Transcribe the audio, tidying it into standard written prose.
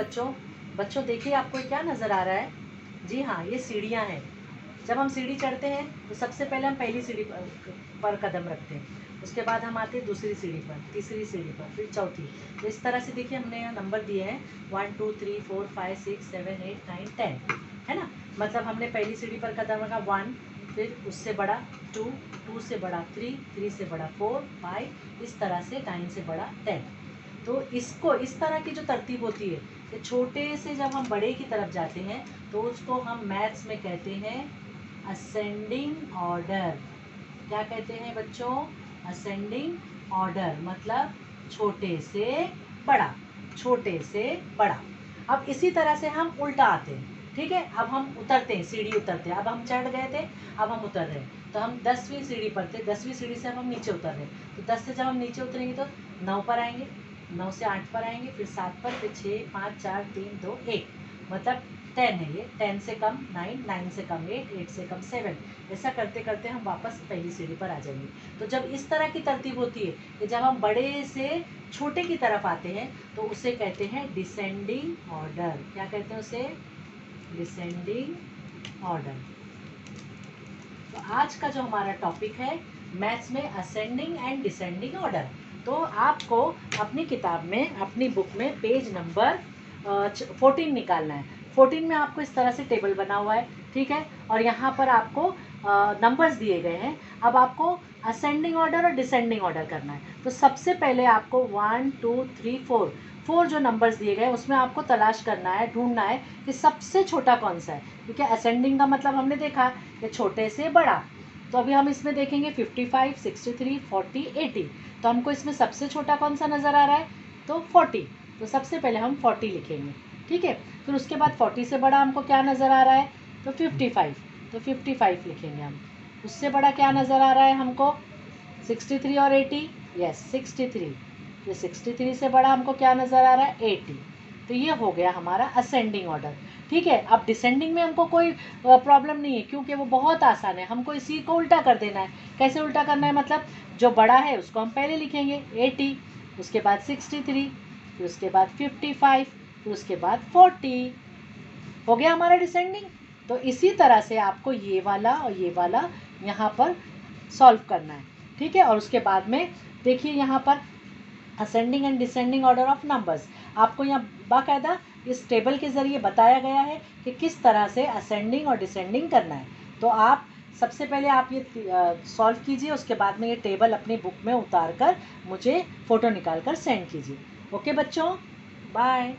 बच्चों। बच्चों देखिए, आपको क्या नज़र आ रहा है? जी हाँ, ये सीढ़ियाँ हैं। जब हम सीढ़ी चढ़ते हैं तो सबसे पहले हम पहली सीढ़ी पर कदम रखते हैं, उसके बाद हम आते हैं दूसरी सीढ़ी पर, तीसरी सीढ़ी पर, फिर चौथी। तो इस तरह से देखिए हमने यहाँ नंबर दिए हैं 1 2 3 4 5 6 7 8 9 10, है ना। मतलब हमने पहली सीढ़ी पर कदम रखा 1, फिर उससे बड़ा 2, 2 से बड़ा 3, 3 से बड़ा 4 5, इस तरह से 9 से बड़ा 10। तो इसको इस तरह की जो तरतीब होती है कि छोटे से जब हम बड़े की तरफ जाते हैं तो उसको हम मैथ्स में कहते हैं असेंडिंग ऑर्डर। क्या कहते हैं बच्चों? असेंडिंग ऑर्डर, मतलब छोटे से बड़ा, छोटे से बड़ा। अब इसी तरह से हम उल्टा आते हैं, ठीक है। अब हम उतरते हैं, सीढ़ी उतरते हैं। अब हम चढ़ गए थे, अब हम उतर रहे हैं। तो हम 10वीं सीढ़ी पर थे, 10वीं सीढ़ी से अब हम नीचे उतर रहे हैं। तो 10 से जब हम नीचे उतरेंगे तो 9 पर आएंगे, 9 से 8 पर आएंगे, फिर 7 पर, फिर 6 5 4 3 2 1, मतलब 10 है ये। 10 से कम 9, 9 से कम 8, 8 से कम 7। ऐसा करते करते हम वापस पहली सीढ़ी पर आ जाएंगे। तो जब इस तरह की तरतीब होती है कि जब हम बड़े से छोटे की तरफ आते हैं तो उसे कहते हैं डिसेंडिंग ऑर्डर। क्या कहते हैं उसे? Descending order. तो आज का जो हमारा टॉपिक है मैथ्स में असेंडिंग एंड डिसेंडिंग ऑर्डर। तो आपको अपनी किताब में, अपनी बुक में पेज नंबर 14 निकालना है। 14 में आपको इस तरह से टेबल बना हुआ है, ठीक है। और यहाँ पर आपको नंबर्स दिए गए हैं। अब आपको असेंडिंग ऑर्डर और डिसेंडिंग ऑर्डर करना है। तो सबसे पहले आपको 1 2 3 4 जो नंबर्स दिए गए उसमें आपको तलाश करना है, ढूंढना है कि सबसे छोटा कौन सा है। क्योंकि असेंडिंग का मतलब हमने देखा कि छोटे से बड़ा। तो अभी हम इसमें देखेंगे 55 63 40 80। तो हमको इसमें सबसे छोटा कौन सा नज़र आ रहा है? तो 40। तो सबसे पहले हम 40 लिखेंगे, ठीक है। फिर उसके बाद 40 से बड़ा हमको क्या नज़र आ रहा है? तो 55। तो 55 लिखेंगे हम। उससे बड़ा क्या नज़र आ रहा है हमको? 63 और 80। यस, 63। ये 63 से बड़ा हमको क्या नज़र आ रहा है? 80। तो ये हो गया हमारा असेंडिंग ऑर्डर, ठीक है। अब डिसेंडिंग में हमको कोई प्रॉब्लम नहीं है, क्योंकि वो बहुत आसान है। हमको इसी को उल्टा कर देना है। कैसे उल्टा करना है? मतलब जो बड़ा है उसको हम पहले लिखेंगे 80, उसके बाद 63, फिर उसके बाद 55, फिर उसके बाद 40। हो गया हमारा डिसेंडिंग। तो इसी तरह से आपको ये वाला और ये वाला यहाँ पर सॉल्व करना है, ठीक है। और उसके बाद में देखिए यहाँ पर ascending and descending order of numbers आपको यहाँ बाकायदा इस टेबल के ज़रिए बताया गया है कि किस तरह से असेंडिंग और डिसेंडिंग करना है। तो आप सबसे पहले आप ये सॉल्व कीजिए, उसके बाद में ये टेबल अपनी बुक में उतार कर मुझे फ़ोटो निकाल कर सेंड कीजिए। ओके बच्चों, बाय।